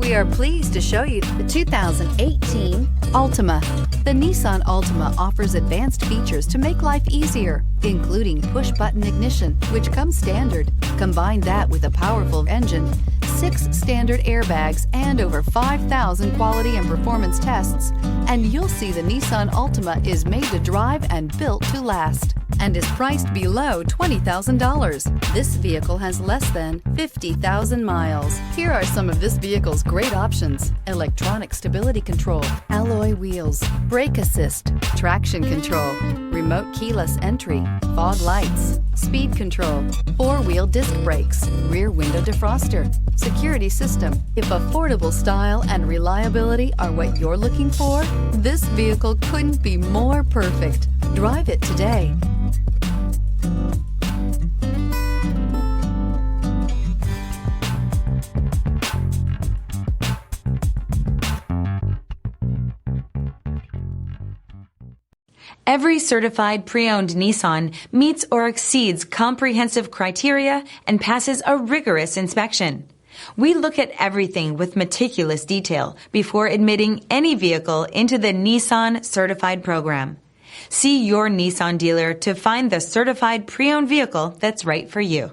We are pleased to show you the 2018 Altima. The Nissan Altima offers advanced features to make life easier, including push-button ignition, which comes standard. Combine that with a powerful engine, 6 standard airbags, and over 5,000 quality and performance tests, and you'll see the Nissan Altima is made to drive and built to last, and is priced below $20,000. This vehicle has less than 50,000 miles. Here are some of this vehicle's great options: electronic stability control, alloy wheels, brake assist, traction control, remote keyless entry, fog lights, speed control, 4-wheel disc brakes, rear window defroster, security system. If affordable style and reliability are what you're looking for, this vehicle couldn't be more perfect. Drive it today. Every certified pre-owned Nissan meets or exceeds comprehensive criteria and passes a rigorous inspection. We look at everything with meticulous detail before admitting any vehicle into the Nissan Certified Program. See your Nissan dealer to find the certified pre-owned vehicle that's right for you.